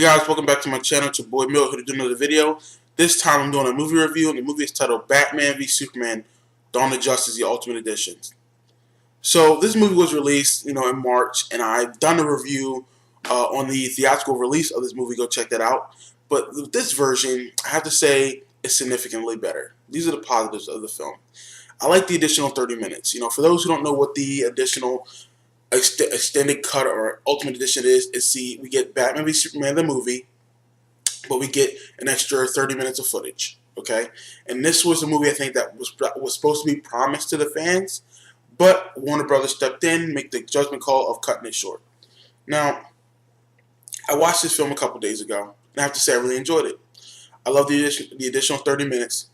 guys, welcome back to my channel. It's your boy Milton here to do another video. This time I'm doing a movie review, and the movie is titled Batman v Superman: Dawn of Justice, the Ultimate Edition. So this movie was released, in March, and I've done a review on the theatrical release of this movie. Go check that out. But this version, I have to say, is significantly better. These are the positives of the film. I like the additional 30 minutes. For those who don't know what the additional extended cut or ultimate edition is, we get Batman v Superman the movie, but we get an extra 30 minutes of footage. Okay, and this was a movie I think that was supposed to be promised to the fans, but Warner Brothers stepped in, make the judgment call of cutting it short. Now, I watched this film a couple days ago, and I have to say I really enjoyed it. I love the additional 30 minutes.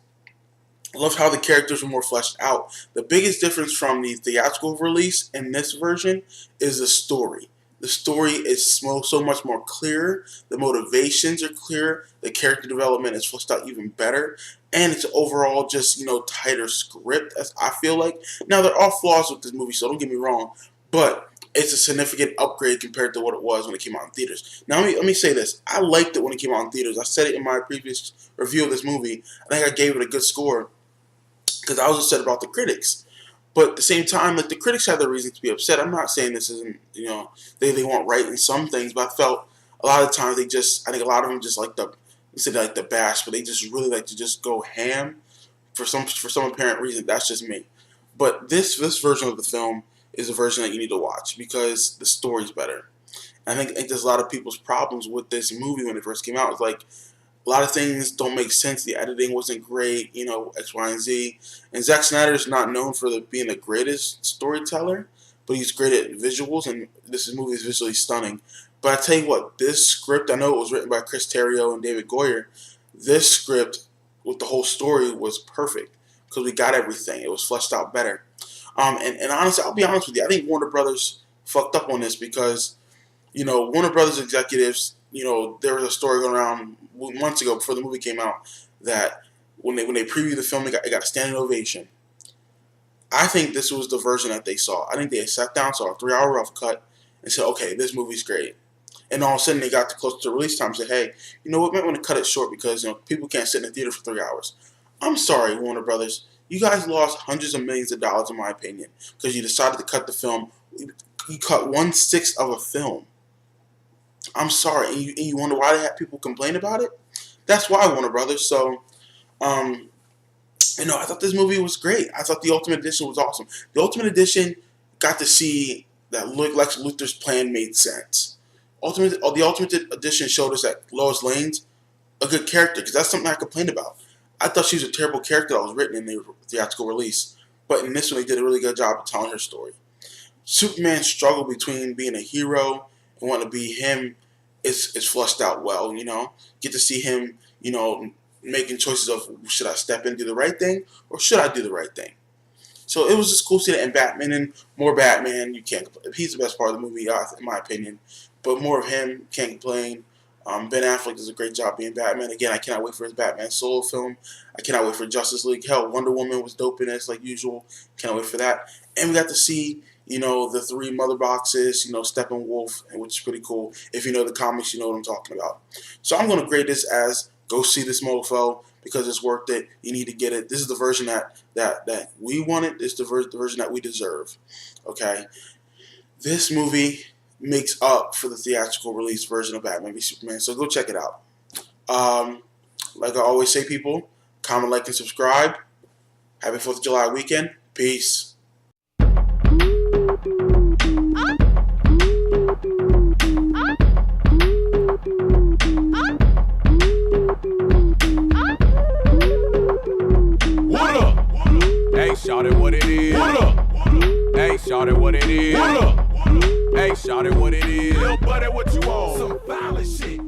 I love how the characters were more fleshed out. The biggest difference from the theatrical release and this version is the story. The story is so much more clear. The motivations are clear. The character development is fleshed out even better. And it's overall just, tighter script, as I feel like. Now, there are flaws with this movie, so don't get me wrong. But it's a significant upgrade compared to what it was when it came out in theaters. Now, let me say this. I liked it when it came out in theaters. I said it in my previous review of this movie. I think I gave it a good score, because I was upset about the critics. But at the same time, the critics had their reasons to be upset. I'm not saying this isn't, they weren't right in some things, but I felt a lot of times I think a lot of them just like the bash, but they just really like to just go ham for some apparent reason. That's just me. But this version of the film is a version that you need to watch because the story's better. And I think there's a lot of people's problems with this movie when it first came out. It's like, a lot of things don't make sense. The editing wasn't great, X, Y, and Z. And Zack Snyder is not known for being the greatest storyteller, but he's great at visuals, and this movie is visually stunning. But I tell you what, this script, I know it was written by Chris Terrio and David Goyer. This script with the whole story was perfect because we got everything. It was fleshed out better. And honestly, I'll be honest with you, I think Warner Brothers fucked up on this because, Warner Brothers executives, there was a story going around months ago before the movie came out that when they previewed the film, it got a standing ovation. I think this was the version that they saw. I think they sat down, saw a 3-hour rough cut, and said, okay, this movie's great. And all of a sudden, they got too close to the release time and said, hey, you know what, we might want to cut it short because people can't sit in the theater for 3 hours. I'm sorry, Warner Brothers. You guys lost hundreds of millions of dollars, in my opinion, because you decided to cut the film. You cut 1/6 of a film. I'm sorry, and you wonder why they had people complain about it? That's why, Warner Brothers. So, I thought this movie was great. I thought the Ultimate Edition was awesome. The Ultimate Edition got to see that Lex Luthor's plan made sense. The Ultimate Edition showed us that Lois Lane's a good character, because that's something I complained about. I thought she was a terrible character that was written in the theatrical release, but in this one, they did a really good job of telling her story. Superman's struggle between being a hero and wanting to be him is flushed out well, Get to see him, making choices of should I step in and do the right thing or should I do the right thing. So it was just cool to see that. And Batman, and more Batman, you can't complain. He's the best part of the movie, in my opinion. But more of him, can't complain. Ben Affleck does a great job being Batman. Again, I cannot wait for his Batman solo film. I cannot wait for Justice League. Hell, Wonder Woman was dope in this, like usual. Cannot wait for that. And we got to see the 3 mother boxes, Steppenwolf, which is pretty cool. If you know the comics, you know what I'm talking about. So I'm going to grade this as go see this mofo because it's worth it. You need to get it. This is the version that we wanted. This is the version that we deserve. Okay? This movie makes up for the theatrical release version of Batman v Superman. So go check it out. Like I always say, people, comment, like, and subscribe. Happy 4th of July weekend. Peace. Hey, shout it what it is. What up? Hey, shout it what it is. What up? Hey, shout it what it is. Little buddy, what you want? Some violent shit.